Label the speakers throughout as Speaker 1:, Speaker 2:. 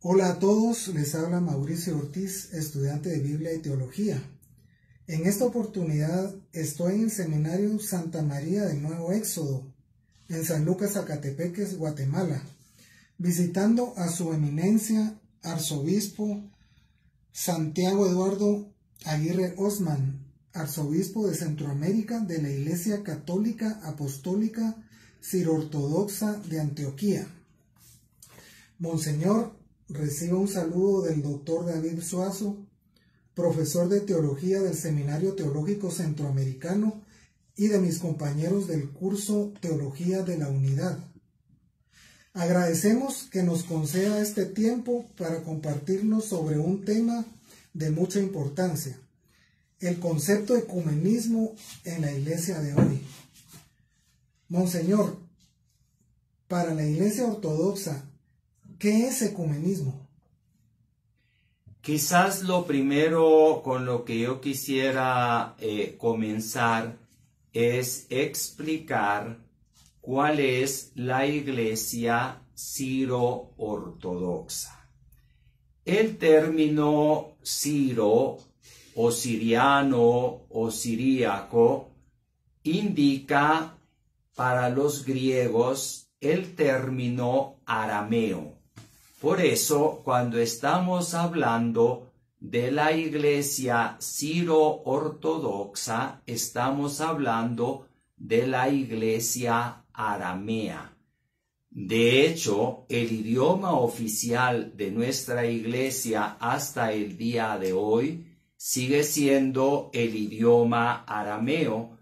Speaker 1: Hola a todos, les habla Mauricio Ortiz, estudiante de Biblia y Teología. En esta oportunidad estoy en el Seminario Santa María del Nuevo Éxodo, en San Lucas, Zacatepeques, Guatemala, visitando a su eminencia, arzobispo Santiago Eduardo Aguirre Osman, arzobispo de Centroamérica de la Iglesia Católica Apostólica Siro-Ortodoxa de Antioquía. Monseñor, reciba un saludo del doctor David Suazo, profesor de Teología del Seminario Teológico Centroamericano y de mis compañeros del curso Teología de la Unidad. Agradecemos que nos conceda este tiempo para compartirnos sobre un tema de mucha importancia, el concepto de ecumenismo en la Iglesia de hoy. Monseñor, para la Iglesia Ortodoxa, ¿qué es ecumenismo?
Speaker 2: Quizás lo primero con lo que yo quisiera comenzar es explicar cuál es la Iglesia Siro-Ortodoxa. El término siro o siriano o siríaco indica para los griegos el término arameo. Por eso, cuando estamos hablando de la Iglesia Siro-Ortodoxa, estamos hablando de la Iglesia aramea. De hecho, el idioma oficial de nuestra Iglesia hasta el día de hoy sigue siendo el idioma arameo,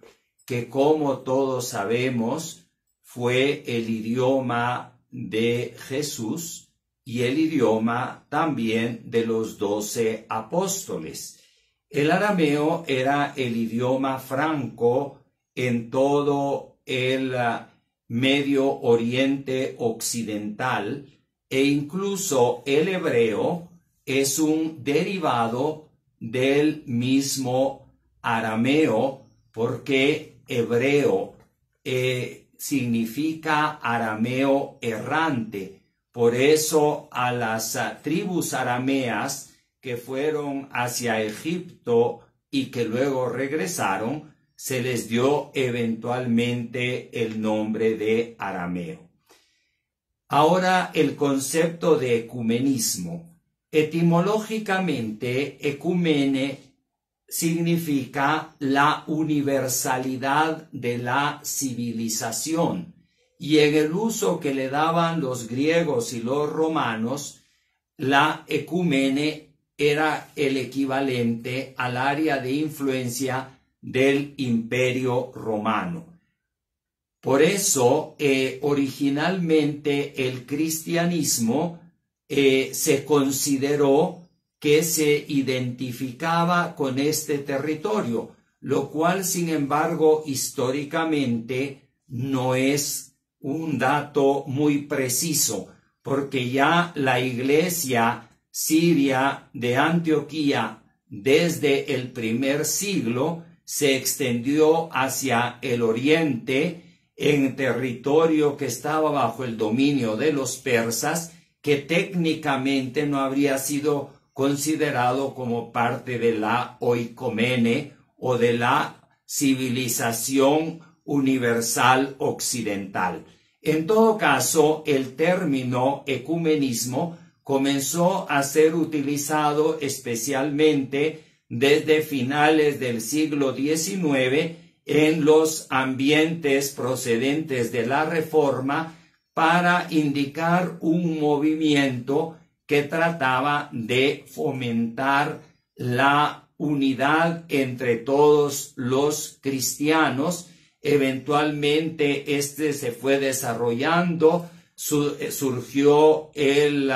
Speaker 2: que como todos sabemos fue el idioma de Jesús y el idioma también de los 12 apóstoles. El arameo era el idioma franco en todo el Medio Oriente Occidental, e incluso el hebreo es un derivado del mismo arameo, porque hebreo significa arameo errante. Por eso a las tribus arameas que fueron hacia Egipto y que luego regresaron, se les dio eventualmente el nombre de arameo. Ahora, el concepto de ecumenismo. Etimológicamente, ecumene significa la universalidad de la civilización, y en el uso que le daban los griegos y los romanos, la ecumene era el equivalente al área de influencia del Imperio Romano. Por eso, originalmente el cristianismo se consideró que se identificaba con este territorio, lo cual, sin embargo, históricamente no es un dato muy preciso, porque ya la Iglesia siria de Antioquía, desde el primer siglo, se extendió hacia el oriente, en territorio que estaba bajo el dominio de los persas, que técnicamente no habría sido considerado como parte de la oikomene o de la civilización universal occidental. En todo caso, el término ecumenismo comenzó a ser utilizado especialmente desde finales del siglo XIX en los ambientes procedentes de la Reforma para indicar un movimiento que trataba de fomentar la unidad entre todos los cristianos. Eventualmente este se fue desarrollando, surgió el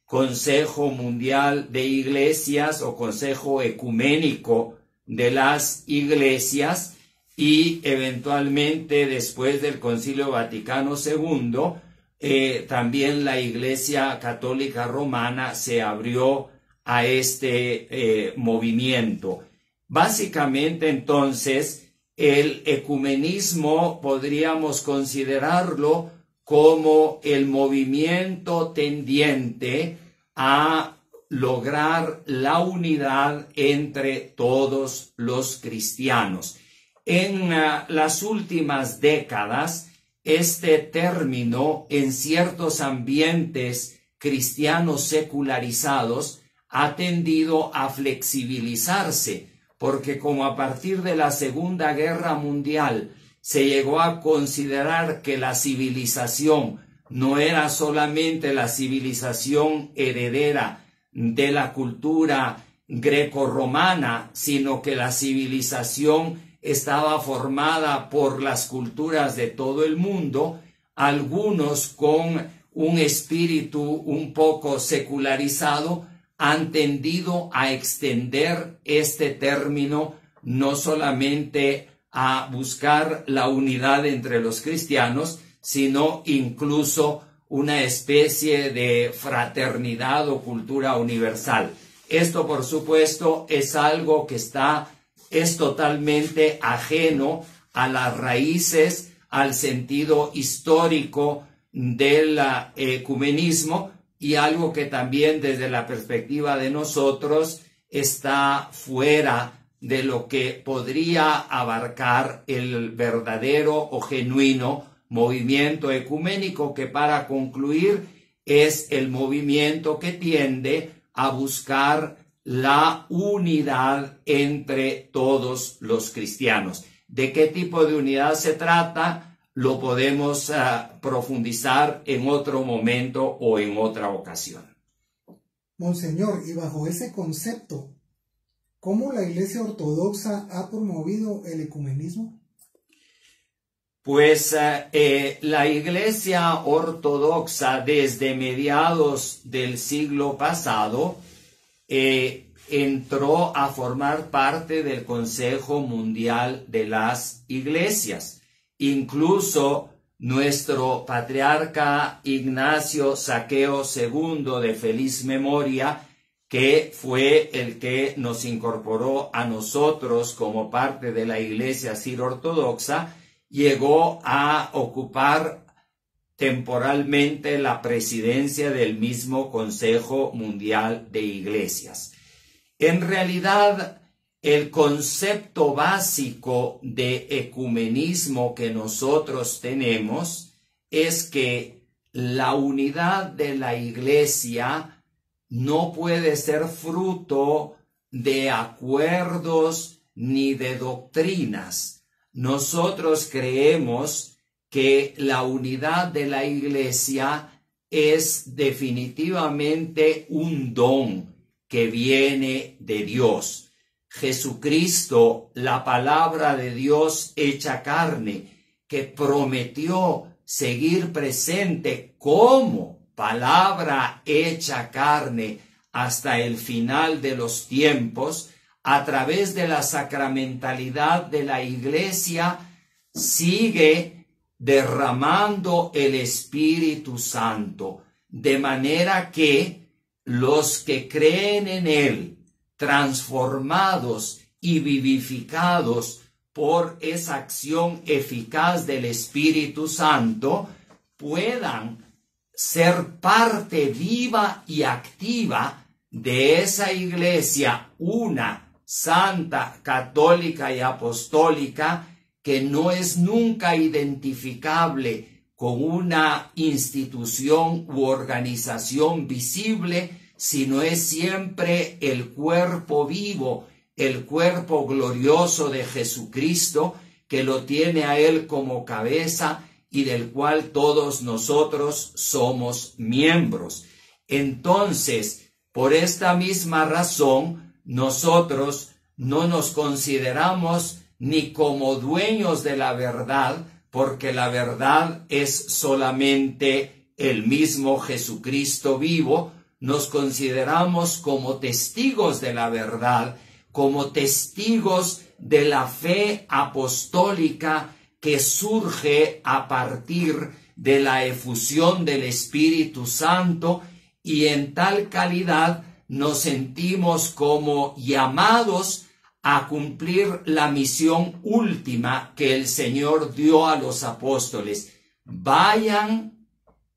Speaker 2: Consejo Mundial de Iglesias o Consejo Ecuménico de las Iglesias, y eventualmente después del Concilio Vaticano II, también la Iglesia Católica Romana se abrió a este movimiento. Básicamente, entonces, el ecumenismo podríamos considerarlo como el movimiento tendiente a lograr la unidad entre todos los cristianos. En las últimas décadas, este término en ciertos ambientes cristianos secularizados ha tendido a flexibilizarse, porque como a partir de la Segunda Guerra Mundial se llegó a considerar que la civilización no era solamente la civilización heredera de la cultura grecorromana, sino que la civilización estaba formada por las culturas de todo el mundo, algunos con un espíritu un poco secularizado han tendido a extender este término no solamente a buscar la unidad entre los cristianos, sino incluso una especie de fraternidad o cultura universal. Esto, por supuesto, es algo que es totalmente ajeno a las raíces, al sentido histórico del ecumenismo, y algo que también desde la perspectiva de nosotros está fuera de lo que podría abarcar el verdadero o genuino movimiento ecuménico, que para concluir es el movimiento que tiende a buscar la unidad entre todos los cristianos. ¿De qué tipo de unidad se trata? Lo podemos profundizar en otro momento o en otra ocasión.
Speaker 1: Monseñor, y bajo ese concepto, ¿cómo la Iglesia Ortodoxa ha promovido el ecumenismo?
Speaker 2: Pues la Iglesia Ortodoxa desde mediados del siglo pasado entró a formar parte del Consejo Mundial de las Iglesias. Incluso nuestro patriarca Ignacio Zaqueo II, de feliz memoria, que fue el que nos incorporó a nosotros como parte de la Iglesia Siro-Ortodoxa, llegó a ocupar temporalmente la presidencia del mismo Consejo Mundial de Iglesias. En realidad, el concepto básico de ecumenismo que nosotros tenemos es que la unidad de la Iglesia no puede ser fruto de acuerdos ni de doctrinas. Nosotros creemos que la unidad de la Iglesia es definitivamente un don que viene de Dios. Jesucristo, la palabra de Dios hecha carne, que prometió seguir presente como palabra hecha carne hasta el final de los tiempos, a través de la sacramentalidad de la Iglesia, sigue derramando el Espíritu Santo, de manera que los que creen en Él, transformados y vivificados por esa acción eficaz del Espíritu Santo, puedan ser parte viva y activa de esa Iglesia, una, santa, católica y apostólica, que no es nunca identificable con una institución u organización visible, sino es siempre el cuerpo vivo, el cuerpo glorioso de Jesucristo, que lo tiene a Él como cabeza y del cual todos nosotros somos miembros. Entonces, por esta misma razón, nosotros no nos consideramos ni como dueños de la verdad, porque la verdad es solamente el mismo Jesucristo vivo. Nos consideramos como testigos de la verdad, como testigos de la fe apostólica que surge a partir de la efusión del Espíritu Santo, y en tal calidad nos sentimos como llamados a cumplir la misión última que el Señor dio a los apóstoles. Vayan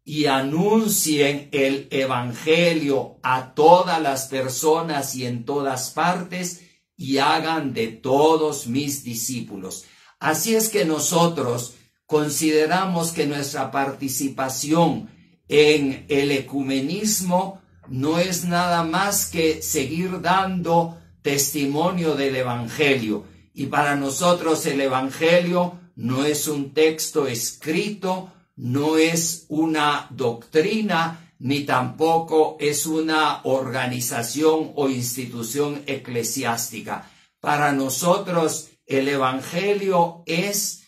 Speaker 2: y anuncien el evangelio a todas las personas y en todas partes, y hagan de todos mis discípulos. Así es que nosotros consideramos que nuestra participación en el ecumenismo no es nada más que seguir dando testimonio del evangelio. Y para nosotros el evangelio no es un texto escrito, no es una doctrina, ni tampoco es una organización o institución eclesiástica. Para nosotros el evangelio es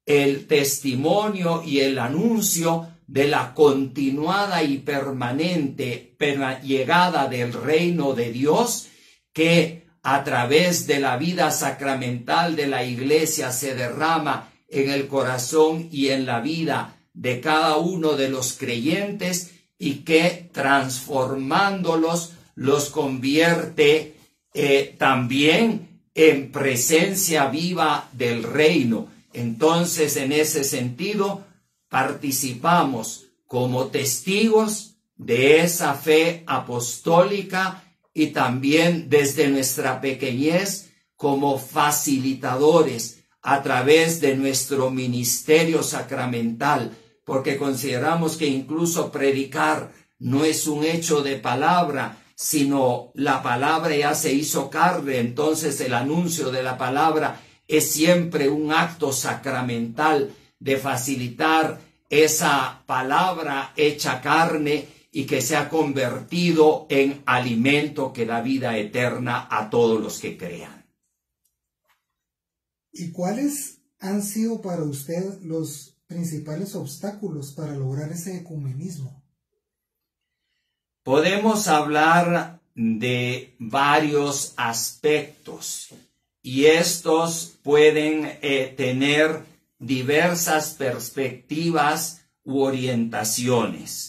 Speaker 2: el testimonio y el anuncio de la continuada y permanente llegada del reino de Dios, que a través de la vida sacramental de la Iglesia se derrama en el corazón y en la vida de cada uno de los creyentes, y que transformándolos los convierte también en presencia viva del reino. Entonces, en ese sentido, participamos como testigos de esa fe apostólica, y también desde nuestra pequeñez como facilitadores a través de nuestro ministerio sacramental, porque consideramos que incluso predicar no es un hecho de palabra, sino la palabra ya se hizo carne. Entonces el anuncio de la palabra es siempre un acto sacramental de facilitar esa palabra hecha carne y que se ha convertido en alimento que da vida eterna a todos los que crean.
Speaker 1: ¿Y cuáles han sido para usted los principales obstáculos para lograr ese ecumenismo?
Speaker 2: Podemos hablar de varios aspectos, y estos pueden tener diversas perspectivas u orientaciones.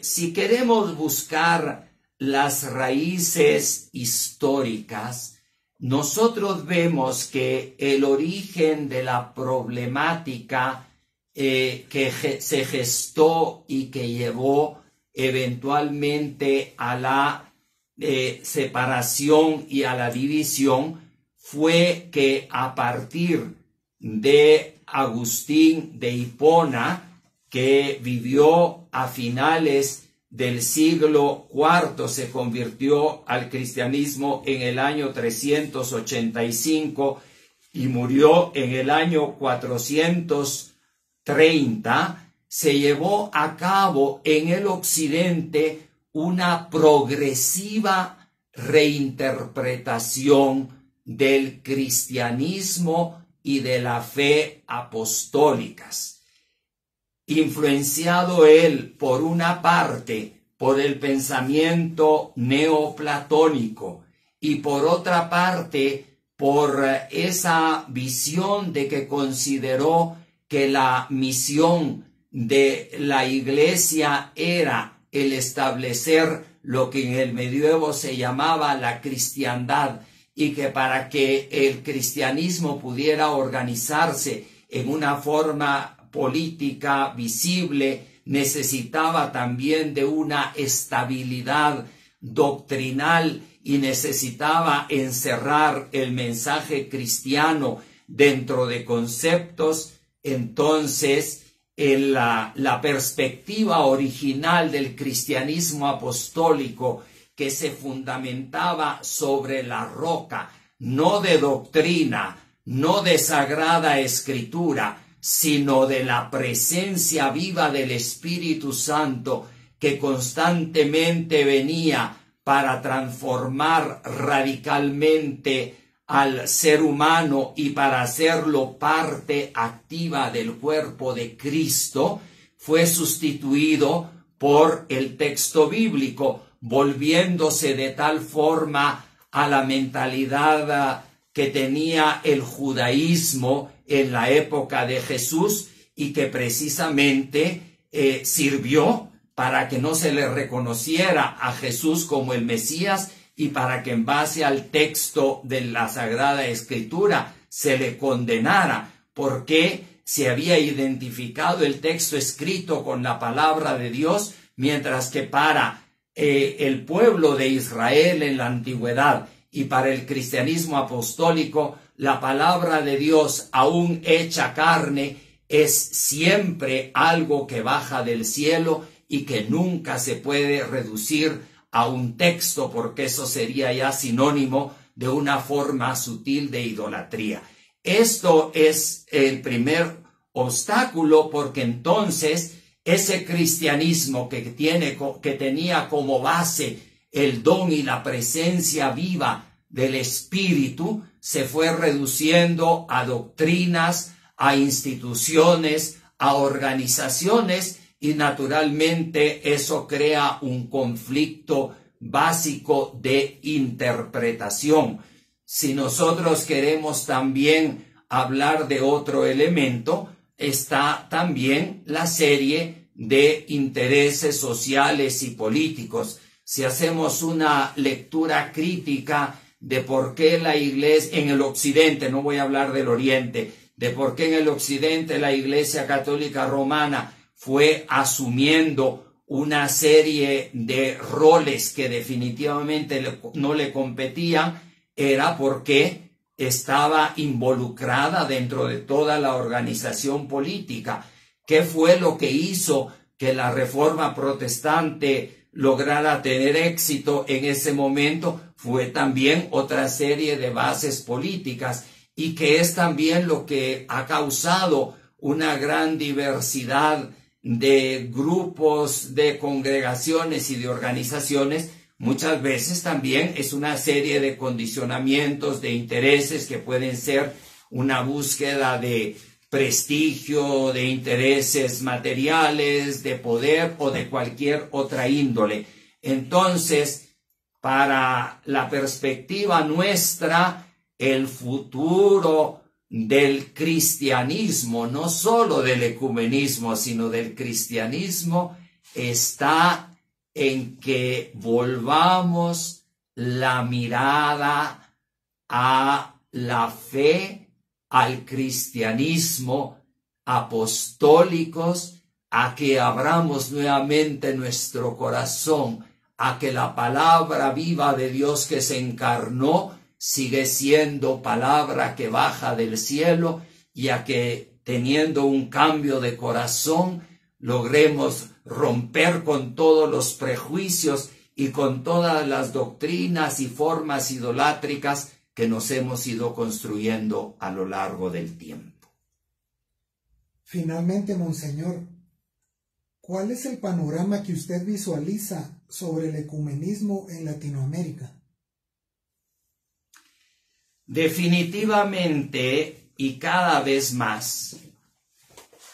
Speaker 2: Si queremos buscar las raíces históricas, nosotros vemos que el origen de la problemática que se gestó y que llevó eventualmente a la separación y a la división fue que a partir de Agustín de Hipona, que vivió a finales del siglo IV, se convirtió al cristianismo en el año 385 y murió en el año 430, se llevó a cabo en el occidente una progresiva reinterpretación del cristianismo y de la fe apostólicas. Influenciado él, por una parte, por el pensamiento neoplatónico y por otra parte, por esa visión de que consideró que la misión de la Iglesia era el establecer lo que en el medioevo se llamaba la cristiandad, y que para que el cristianismo pudiera organizarse en una forma política visible, necesitaba también de una estabilidad doctrinal y necesitaba encerrar el mensaje cristiano dentro de conceptos. Entonces, en la perspectiva original del cristianismo apostólico, que se fundamentaba sobre la roca, no de doctrina, no de sagrada escritura, sino de la presencia viva del Espíritu Santo, que constantemente venía para transformar radicalmente al ser humano y para hacerlo parte activa del cuerpo de Cristo, fue sustituido por el texto bíblico, volviéndose de tal forma a la mentalidad que tenía el judaísmo en la época de Jesús, y que precisamente sirvió para que no se le reconociera a Jesús como el Mesías, y para que en base al texto de la Sagrada Escritura se le condenara, porque se había identificado el texto escrito con la palabra de Dios, mientras que para el pueblo de Israel en la antigüedad y para el cristianismo apostólico, la palabra de Dios, aún hecha carne, es siempre algo que baja del cielo y que nunca se puede reducir a un texto, porque eso sería ya sinónimo de una forma sutil de idolatría. Esto es el primer obstáculo, porque entonces ese cristianismo que tenía como base el don y la presencia viva del Espíritu se fue reduciendo a doctrinas, a instituciones, a organizaciones, y naturalmente eso crea un conflicto básico de interpretación. Si nosotros queremos también hablar de otro elemento, está también la serie de intereses sociales y políticos. Si hacemos una lectura crítica de por qué la Iglesia en el Occidente, no voy a hablar del Oriente, de por qué en el Occidente la Iglesia Católica Romana fue asumiendo una serie de roles que definitivamente no le competían, era porque estaba involucrada dentro de toda la organización política. ¿Qué fue lo que hizo que la Reforma Protestante lograra tener éxito en ese momento? Fue también otra serie de bases políticas, y que es también lo que ha causado una gran diversidad de grupos, de congregaciones y de organizaciones. Muchas veces también es una serie de condicionamientos, de intereses que pueden ser una búsqueda de prestigio, de intereses materiales, de poder o de cualquier otra índole. Entonces, para la perspectiva nuestra, el futuro del cristianismo, no solo del ecumenismo, sino del cristianismo, está en que volvamos la mirada a la fe, al cristianismo apostólicos, a que abramos nuevamente nuestro corazón, a que la palabra viva de Dios que se encarnó sigue siendo palabra que baja del cielo, y a que teniendo un cambio de corazón logremos romper con todos los prejuicios y con todas las doctrinas y formas idolátricas que nos hemos ido construyendo a lo largo del tiempo.
Speaker 1: Finalmente, Monseñor, ¿cuál es el panorama que usted visualiza sobre el ecumenismo en Latinoamérica?
Speaker 2: Definitivamente, y cada vez más,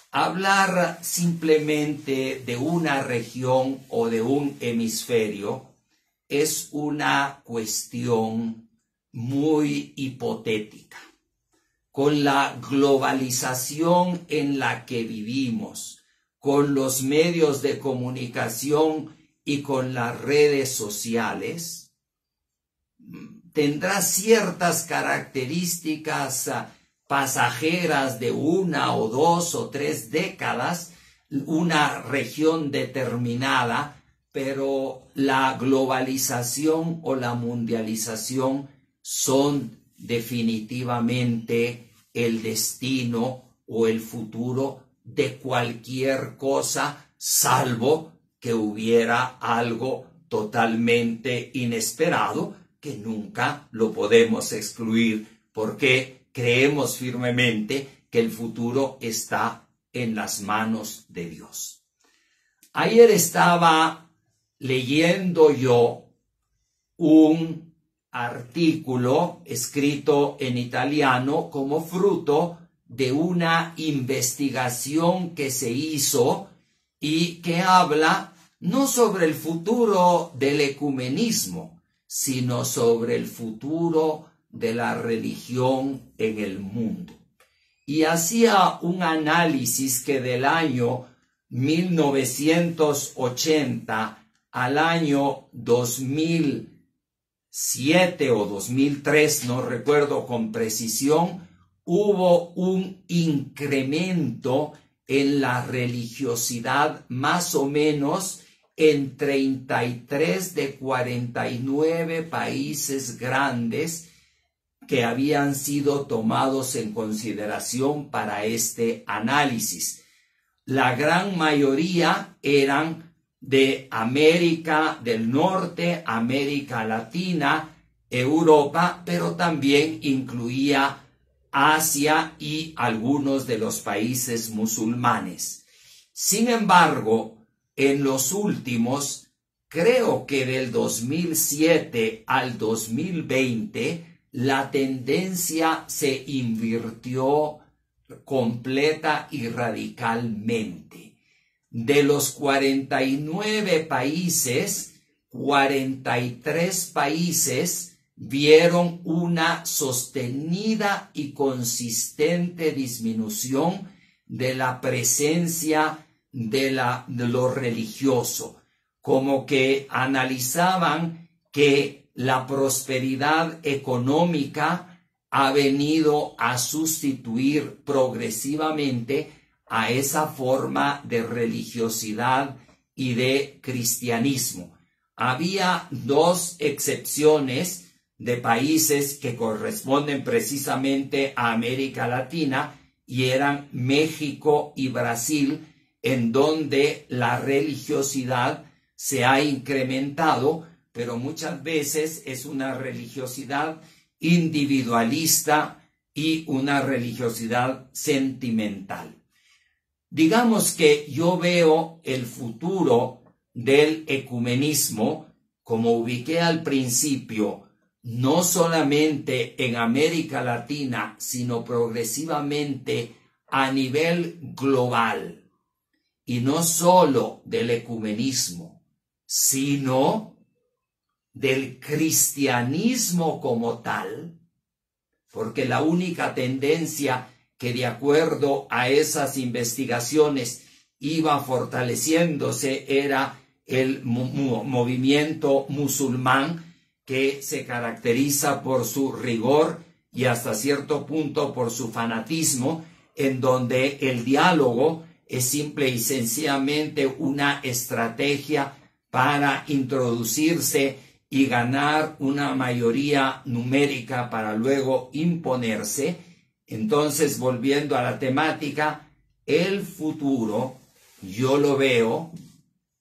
Speaker 2: hablar simplemente de una región o de un hemisferio es una cuestión muy hipotética. Con la globalización en la que vivimos, con los medios de comunicación y con las redes sociales, tendrá ciertas características pasajeras de 1 o 2 o 3 décadas, una región determinada, pero la globalización o la mundialización son definitivamente el destino o el futuro de cualquier cosa, salvo que hubiera algo totalmente inesperado, que nunca lo podemos excluir, porque creemos firmemente que el futuro está en las manos de Dios. Ayer estaba leyendo yo un artículo escrito en italiano como fruto de una investigación que se hizo y que habla no sobre el futuro del ecumenismo, sino sobre el futuro de la religión en el mundo. Y hacía un análisis que del año 1980 al año 2007 o 2003, no recuerdo con precisión, hubo un incremento en la religiosidad más o menos en 33 de 49 países grandes que habían sido tomados en consideración para este análisis. La gran mayoría eran de América del Norte, América Latina, Europa, pero también incluía Asia y algunos de los países musulmanes. Sin embargo, en los últimos, creo que del 2007 al 2020, la tendencia se invirtió completa y radicalmente. De los 49 países, 43 países vieron una sostenida y consistente disminución de la presencia de lo religioso, como que analizaban que la prosperidad económica ha venido a sustituir progresivamente a esa forma de religiosidad y de cristianismo. Había dos excepciones de países que corresponden precisamente a América Latina y eran México y Brasil, en donde la religiosidad se ha incrementado, pero muchas veces es una religiosidad individualista y una religiosidad sentimental. Digamos que yo veo el futuro del ecumenismo, como ubiqué al principio, no solamente en América Latina, sino progresivamente a nivel global. Y no solo del ecumenismo, sino del cristianismo como tal, porque la única tendencia que de acuerdo a esas investigaciones iba fortaleciéndose era el movimiento musulmán, que se caracteriza por su rigor y hasta cierto punto por su fanatismo, en donde el diálogo es simple y sencillamente una estrategia para introducirse y ganar una mayoría numérica para luego imponerse. Entonces, volviendo a la temática, el futuro yo lo veo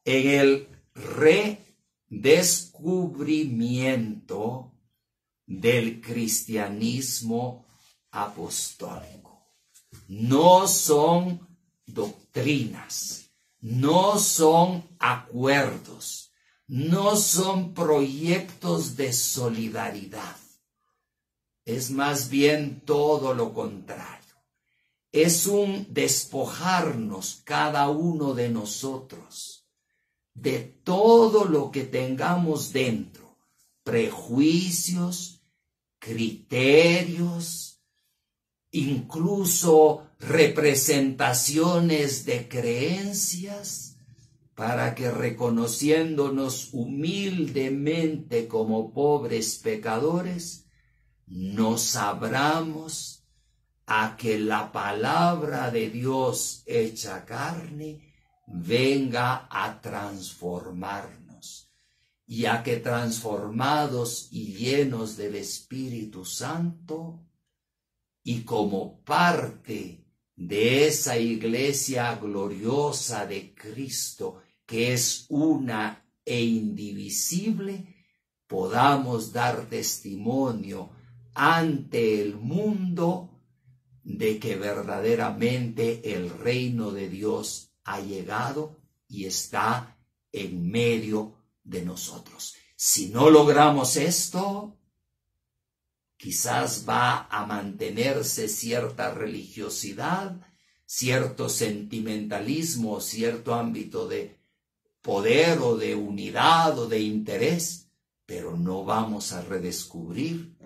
Speaker 2: en el redescubrimiento del cristianismo apostólico. No son doctrinas, no son acuerdos, no son proyectos de solidaridad. Es más bien todo lo contrario. Es un despojarnos cada uno de nosotros de todo lo que tengamos dentro, prejuicios, criterios, incluso representaciones de creencias, para que reconociéndonos humildemente como pobres pecadores, nos abramos a que la palabra de Dios hecha carne venga a transformarnos, y a que transformados y llenos del Espíritu Santo, y como parte de esa iglesia gloriosa de Cristo, que es una e indivisible, podamos dar testimonio ante el mundo de que verdaderamente el reino de Dios ha llegado y está en medio de nosotros. Si no logramos esto, quizás va a mantenerse cierta religiosidad, cierto sentimentalismo, cierto ámbito de poder o de unidad o de interés, pero no vamos a redescubrir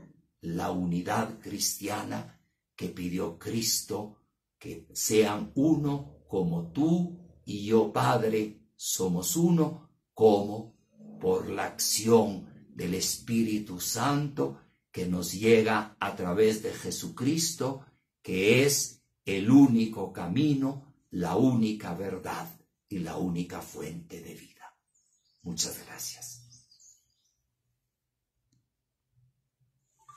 Speaker 2: la unidad cristiana que pidió Cristo, que sean uno como tú y yo, Padre, somos uno, como por la acción del Espíritu Santo que nos llega a través de Jesucristo que es el único camino, la única verdad y la única fuente de vida. Muchas gracias.